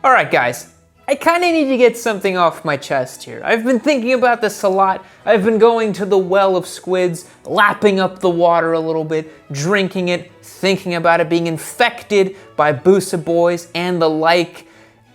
Alright guys, I kinda need to get something off my chest here. I've been thinking about this a lot. I've been going to the well of squids, lapping up the water a little bit, drinking it, thinking about it, being infected by Busa boys and the like.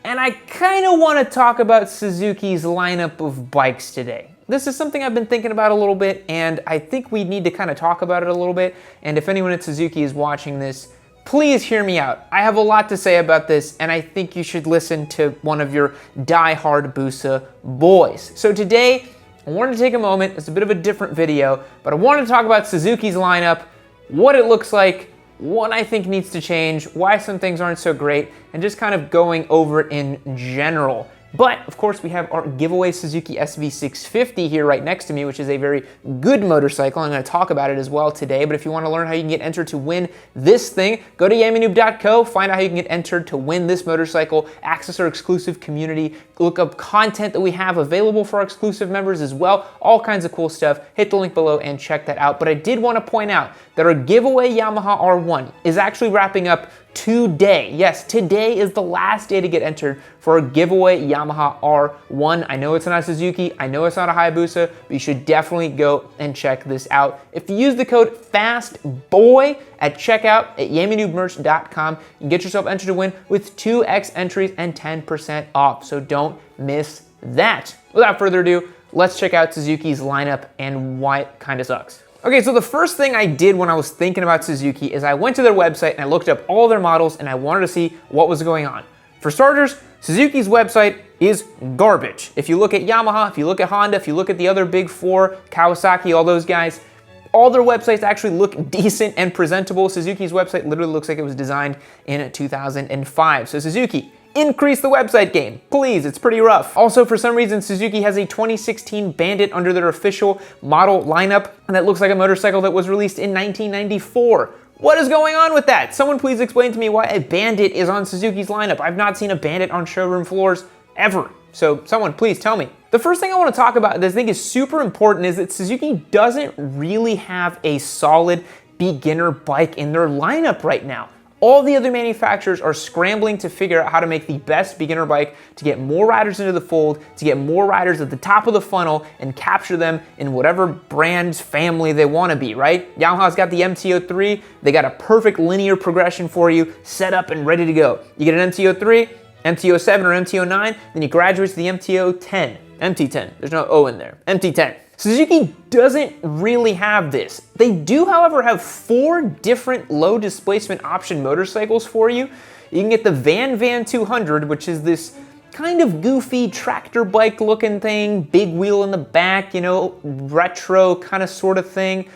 And I kinda wanna talk about Suzuki's lineup of bikes today. This is something I've been thinking about a little bit, and I think we need to kinda talk about it a little bit. And if anyone at Suzuki is watching this, please hear me out. I have a lot to say about this, and I think you should listen to one of your die-hard Busa boys. So today, I wanted to take a moment, it's a bit of a different video, but I wanted to talk about Suzuki's lineup, what it looks like, what I think needs to change, why some things aren't so great, and just kind of going over it in general. But, of course, we have our giveaway Suzuki SV650 here right next to me, which is a very good motorcycle. I'm going to talk about it as well today. But if you want to learn how you can get entered to win this thing, go to yamanoob.co, find out how you can get entered to win this motorcycle, access our exclusive community, look up content that we have available for our exclusive members as well, all kinds of cool stuff. Hit the link below and check that out. But I did want to point out that our giveaway Yamaha R1 is actually wrapping up today. Yes, today is the last day to get entered for a giveaway Yamaha R1. I know it's not a Suzuki, I know it's not a Hayabusa, but you should definitely go and check this out. If you use the code FASTBOY at checkout at yamanoobmerch.com, you can get yourself entered to win with 2x entries and 10% off, so don't miss that. Without further ado, let's check out Suzuki's lineup and why it kind of sucks. Okay, so the first thing I did when I was thinking about Suzuki is I went to their website and I looked up all their models and I wanted to see what was going on. For starters, Suzuki's website is garbage. If you look at Yamaha, if you look at Honda, if you look at the other big four, Kawasaki, all those guys, all their websites actually look decent and presentable. Suzuki's website literally looks like it was designed in 2005. So Suzuki, increase the website game, please, it's pretty rough. Also, for some reason, Suzuki has a 2016 Bandit under their official model lineup, and that looks like a motorcycle that was released in 1994. What is going on with that? Someone please explain to me why a Bandit is on Suzuki's lineup. I've not seen a Bandit on showroom floors ever. So someone please tell me. The first thing I want to talk about that I think is super important is that Suzuki doesn't really have a solid beginner bike in their lineup right now. All the other manufacturers are scrambling to figure out how to make the best beginner bike to get more riders into the fold, to get more riders at the top of the funnel and capture them in whatever brand's family they want to be, right? Yamaha's got the MT-03, they got a perfect linear progression for you, set up and ready to go. You get an MT-03, MT-07 or MT-09, then you graduate to the MT-10, MT-10, there's no O in there, MT-10. Suzuki doesn't really have this. They do, however, have 4 different low displacement option motorcycles for you. You can get the Van 200, which is this kind of goofy tractor bike looking thing, big wheel in the back, you know, retro kind of sort of thing.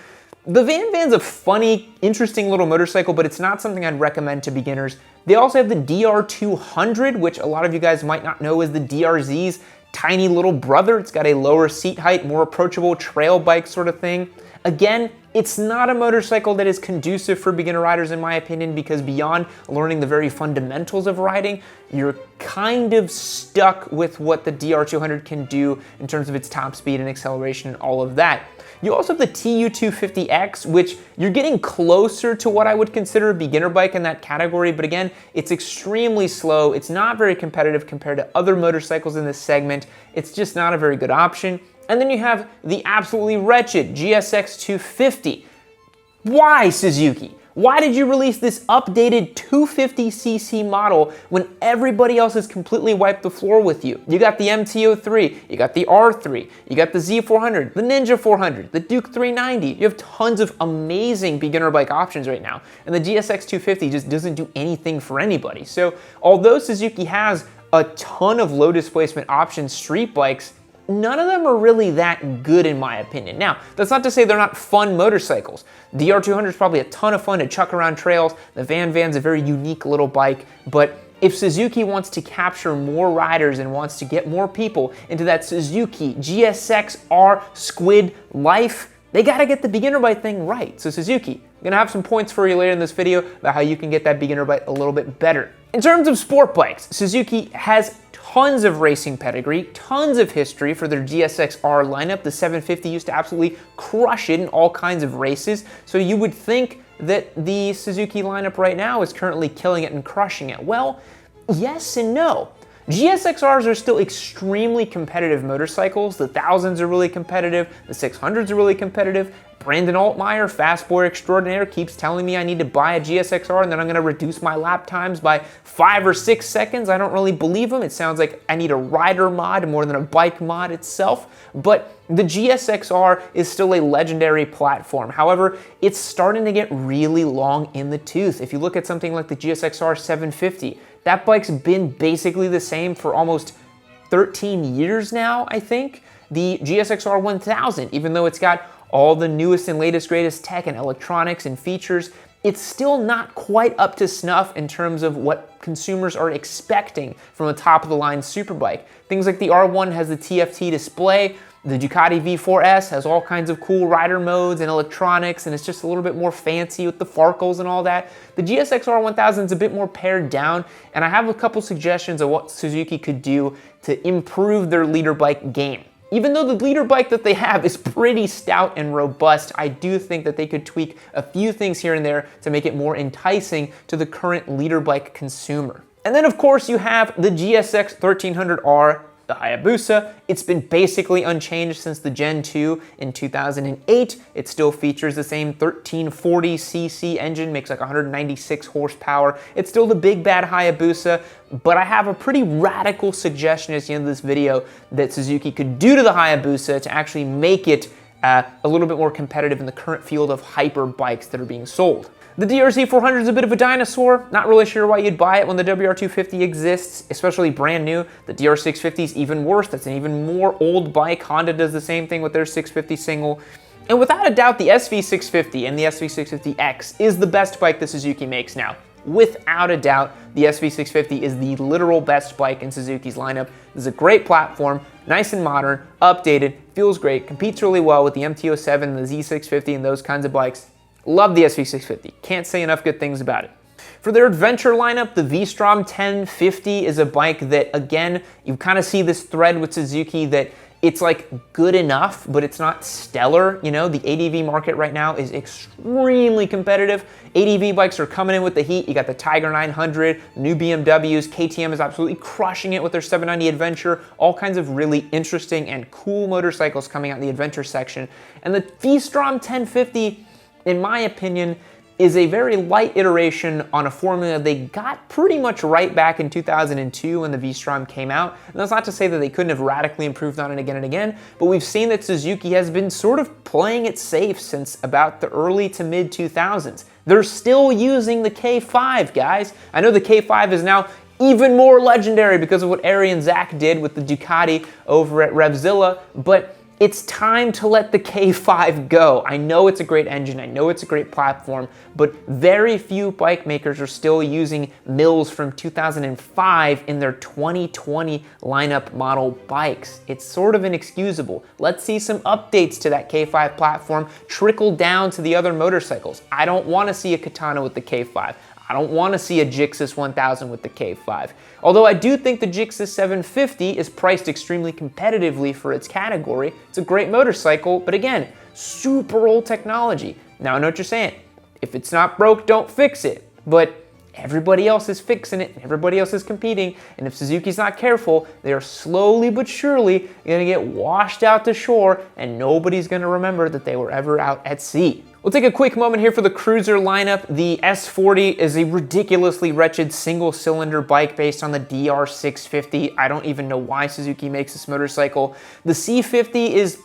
The Van's a funny, interesting little motorcycle, but it's not something I'd recommend to beginners. They also have the DR200, which a lot of you guys might not know is the DRZ's tiny little brother. It's got a lower seat height, more approachable trail bike sort of thing. Again, it's not a motorcycle that is conducive for beginner riders in my opinion, because beyond learning the very fundamentals of riding, you're kind of stuck with what the DR200 can do in terms of its top speed and acceleration and all of that. You also have the TU250X, which you're getting closer to what I would consider a beginner bike in that category, but again, it's extremely slow. It's not very competitive compared to other motorcycles in this segment. It's just not a very good option. And then you have the absolutely wretched GSX 250. Why, Suzuki? Why did you release this updated 250cc model when everybody else has completely wiped the floor with you? You got the MT-03, you got the R3, you got the Z400, the Ninja 400, the Duke 390. You have tons of amazing beginner bike options right now, and the GSX 250 just doesn't do anything for anybody. So although Suzuki has a ton of low displacement options street bikes, none of them are really that good in my opinion. Now, that's not to say they're not fun motorcycles. The DR200 is probably a ton of fun to chuck around trails. The Van's a very unique little bike, but if Suzuki wants to capture more riders and wants to get more people into that Suzuki GSX-R squid life, they gotta get the beginner bike thing right. So Suzuki, I'm gonna have some points for you later in this video about how you can get that beginner bike a little bit better. In terms of sport bikes, Suzuki has tons of racing pedigree, tons of history for their GSX-R lineup. The 750 used to absolutely crush it in all kinds of races, so you would think that the Suzuki lineup right now is currently killing it and crushing it. Well, yes and no. GSXRs are still extremely competitive motorcycles. The 1000s are really competitive, the 600s are really competitive. Brandon Altmaier, Fast Boy Extraordinaire, keeps telling me I need to buy a GSXR and then I'm gonna reduce my lap times by 5 or 6 seconds. I don't really believe him. It sounds like I need a rider mod more than a bike mod itself. But the GSXR is still a legendary platform. However, it's starting to get really long in the tooth. If you look at something like the GSXR 750, that bike's been basically the same for almost 13 years now, I think. The GSXR 1000, even though it's got all the newest and latest greatest tech and electronics and features, it's still not quite up to snuff in terms of what consumers are expecting from a top-of-the-line superbike. Things like the R1 has the TFT display, the Ducati V4S has all kinds of cool rider modes and electronics, and it's just a little bit more fancy with the Farkles and all that. The GSXR 1000 is a bit more pared down, and I have a couple suggestions of what Suzuki could do to improve their leader bike game. Even though the leader bike that they have is pretty stout and robust, I do think that they could tweak a few things here and there to make it more enticing to the current leader bike consumer. And then of course you have the GSX 1300R, the Hayabusa. It's been basically unchanged since the Gen 2 in 2008. It still features the same 1340cc engine, makes like 196 horsepower. It's still the big bad Hayabusa, but I have a pretty radical suggestion at the end of this video that Suzuki could do to the Hayabusa to actually make it a little bit more competitive in the current field of hyper bikes that are being sold. The DRZ 400 is a bit of a dinosaur. Not really sure why you'd buy it when the WR250 exists, especially brand new. The DR650 is even worse. That's an even more old bike. Honda does the same thing with their 650 single. And without a doubt, the SV650 and the SV650X is the best bike that Suzuki makes now. Without a doubt, the SV650 is the literal best bike in Suzuki's lineup. This is a great platform, nice and modern, updated, feels great, competes really well with the MT-07 and the Z650 and those kinds of bikes. Love the SV650. Can't say enough good things about it. For their adventure lineup, the V-Strom 1050 is a bike that, again, you kind of see this thread with Suzuki that it's like good enough, but it's not stellar. You know, the ADV market right now is extremely competitive. ADV bikes are coming in with the heat. You got the Tiger 900, new BMWs. KTM is absolutely crushing it with their 790 Adventure. All kinds of really interesting and cool motorcycles coming out in the adventure section. And the V-Strom 1050, in my opinion, is a very light iteration on a formula they got pretty much right back in 2002 when the V-Strom came out. And that's not to say that they couldn't have radically improved on it again and again, but we've seen that Suzuki has been sort of playing it safe since about the early to mid 2000s. They're still using the K5, guys. I know the K5 is now even more legendary because of what Ari and Zach did with the Ducati over at Revzilla, but it's time to let the K5 go. I know it's a great engine, I know it's a great platform, but very few bike makers are still using mills from 2005 in their 2020 lineup model bikes. It's sort of inexcusable. Let's see some updates to that K5 platform trickle down to the other motorcycles. I don't want to see a Katana with the K5. I don't want to see a Gixxis 1000 with the K5. Although I do think the Gixxis 750 is priced extremely competitively for its category. It's a great motorcycle, but again, super old technology. Now I know what you're saying. If it's not broke, don't fix it. But everybody else is fixing it, and everybody else is competing, and if Suzuki's not careful, they are slowly but surely gonna get washed out to shore, and nobody's gonna remember that they were ever out at sea. We'll take a quick moment here for the cruiser lineup. The S40 is a ridiculously wretched single-cylinder bike based on the DR650. I don't even know why Suzuki makes this motorcycle. The C50 is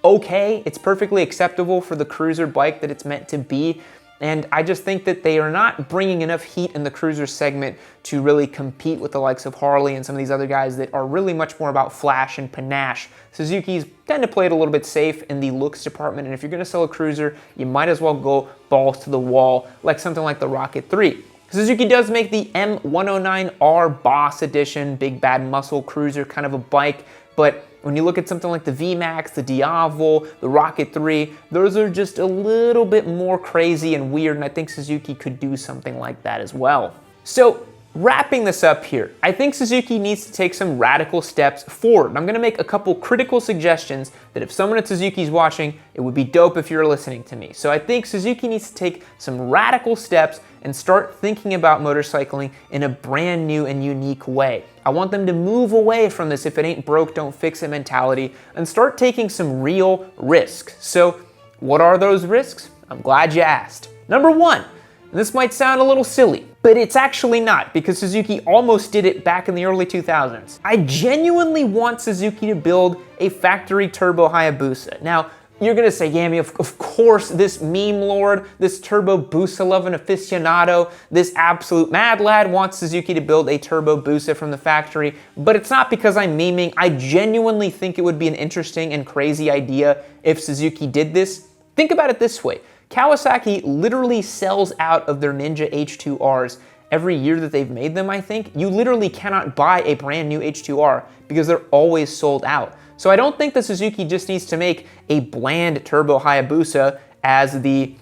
okay. It's perfectly acceptable for the cruiser bike that it's meant to be. And I just think that they are not bringing enough heat in the cruiser segment to really compete with the likes of Harley and some of these other guys that are really much more about flash and panache. Suzuki's tend to play it a little bit safe in the looks department, and if you're gonna sell a cruiser, you might as well go balls to the wall, like something like the Rocket 3. Suzuki does make the M109R Boss Edition, big bad muscle cruiser kind of a bike, but when you look at something like the VMAX, the Diavel, the Rocket 3, those are just a little bit more crazy and weird, and I think Suzuki could do something like that as well. So Wrapping this up here, I think Suzuki needs to take some radical steps forward. I'm gonna make a couple critical suggestions that if someone at Suzuki is watching, it would be dope if you're listening to me. So I think Suzuki needs to take some radical steps and start thinking about motorcycling in a brand new and unique way. I want them to move away from this if it ain't broke, don't fix it mentality and start taking some real risks. So what are those risks? I'm glad you asked. Number one, and this might sound a little silly, but it's actually not, because Suzuki almost did it back in the early 2000s. I genuinely want Suzuki to build a factory Turbo Hayabusa. Now, you're gonna say, Yami, of course, this meme lord, this Turbo Busa loving aficionado, this absolute mad lad wants Suzuki to build a Turbo Busa from the factory, but it's not because I'm memeing. I genuinely think it would be an interesting and crazy idea if Suzuki did this. Think about it this way. Kawasaki literally sells out of their Ninja H2Rs every year that they've made them, I think. You literally cannot buy a brand new H2R because they're always sold out. So I don't think that Suzuki just needs to make a bland Turbo Hayabusa as the,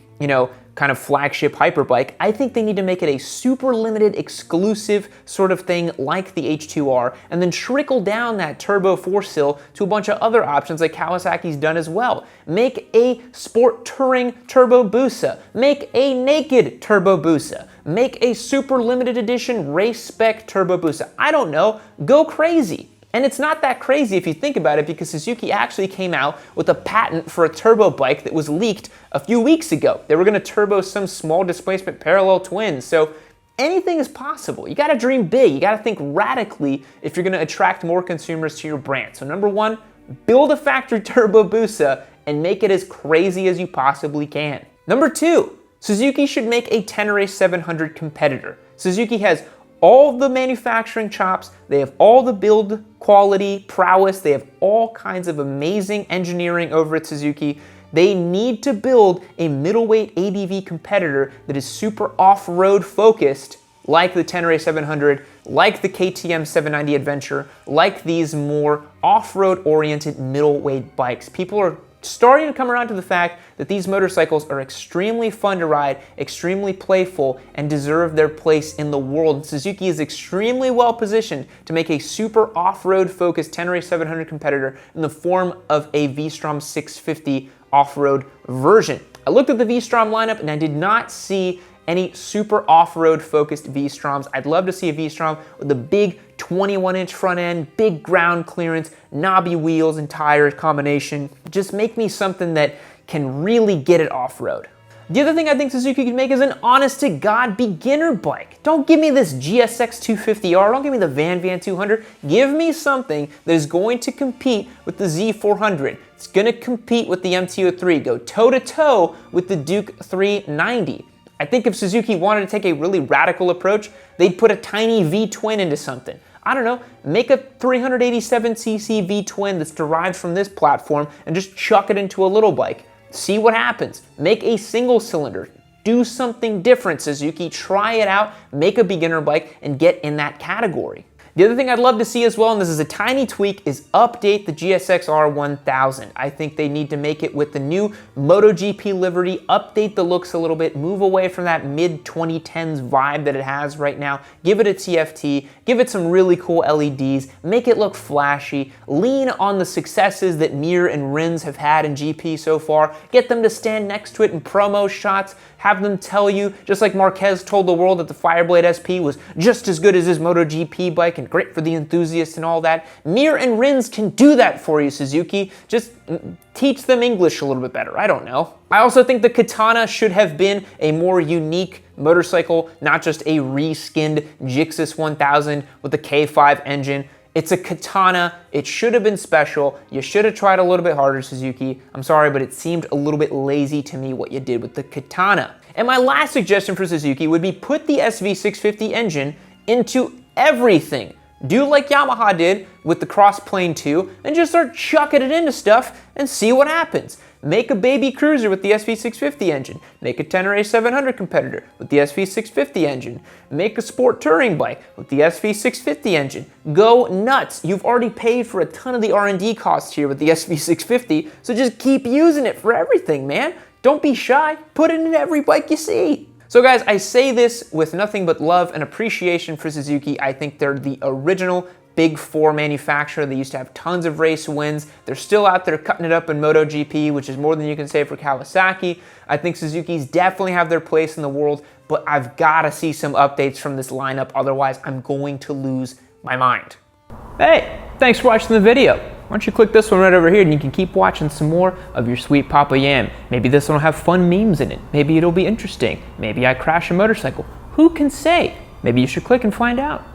kind of flagship hyperbike. I think they need to make it a super limited, exclusive sort of thing like the H2R, and then trickle down that turbo four-sill to a bunch of other options like Kawasaki's done as well. Make a sport touring Turbo Busa. Make a naked Turbo Busa. Make a super limited edition race spec Turbo Busa. I don't know, go crazy. And it's not that crazy if you think about it, because Suzuki actually came out with a patent for a turbo bike that was leaked a few weeks ago. They were gonna turbo some small displacement parallel twins. So anything is possible. You gotta dream big. You gotta think radically if you're gonna attract more consumers to your brand. So number one, build a factory Turbo Busa and make it as crazy as you possibly can. Number two, Suzuki should make a Tenere 700 competitor. Suzuki has all the manufacturing chops, they have all the build quality, prowess, they have all kinds of amazing engineering over at Suzuki. They need to build a middleweight ADV competitor that is super off-road focused, like the Tenere 700, like the KTM 790 Adventure, like these more off-road oriented middleweight bikes. People are starting to come around to the fact that these motorcycles are extremely fun to ride, extremely playful, and deserve their place in the world. Suzuki is extremely well positioned to make a super off-road focused Tenere 700 competitor in the form of a V-Strom 650 off-road version. I looked at the V-Strom lineup and I did not see any super off-road focused V-Stroms. I'd love to see a V-Strom with a big 21-inch front end, big ground clearance, knobby wheels and tires combination. Just make me something that can really get it off-road. The other thing I think Suzuki could make is an honest-to-God beginner bike. Don't give me this GSX 250R, don't give me the Van 200. Give me something that is going to compete with the Z400. It's gonna compete with the MT-03, go toe-to-toe with the Duke 390. I think if Suzuki wanted to take a really radical approach, they'd put a tiny V-twin into something. I don't know, make a 387cc V-twin that's derived from this platform and just chuck it into a little bike. See what happens. Make a single cylinder. Do something different, Suzuki. Try it out, make a beginner bike, and get in that category. The other thing I'd love to see as well, and this is a tiny tweak, is update the GSX-R 1000. I think they need to make it with the new MotoGP livery, update the looks a little bit, move away from that mid-2010s vibe that it has right now, give it a TFT, give it some really cool LEDs, make it look flashy, lean on the successes that Mir and Rins have had in GP so far, get them to stand next to it in promo shots, have them tell you, just like Marquez told the world that the Fireblade SP was just as good as his MotoGP bike and great for the enthusiasts and all that. Mir and Rins can do that for you, Suzuki. Just teach them English a little bit better, I don't know. I also think the Katana should have been a more unique motorcycle, not just a reskinned Gixxis 1000 with the K5 engine. It's a Katana, it should have been special. You should have tried a little bit harder, Suzuki. I'm sorry, but it seemed a little bit lazy to me what you did with the Katana. And my last suggestion for Suzuki would be put the SV650 engine into everything. Do like Yamaha did with the Crossplane 2 and just start chucking it into stuff and see what happens. Make a baby cruiser with the SV650 engine. Make a Tenere 700 competitor with the SV650 engine. Make a sport touring bike with the SV650 engine. Go nuts. You've already paid for a ton of the R&D costs here with the SV650, so just keep using it for everything, man. Don't be shy. Put it in every bike you see. So guys, I say this with nothing but love and appreciation for Suzuki. I think they're the original Big Four manufacturer. They used to have tons of race wins. They're still out there cutting it up in MotoGP, which is more than you can say for Kawasaki. I think Suzuki's definitely have their place in the world, but I've got to see some updates from this lineup. Otherwise, I'm going to lose my mind. Hey, thanks for watching the video. Why don't you click this one right over here and you can keep watching some more of your sweet Papa Yam. Maybe this one will have fun memes in it. Maybe it'll be interesting. Maybe I crash a motorcycle. Who can say? Maybe you should click and find out.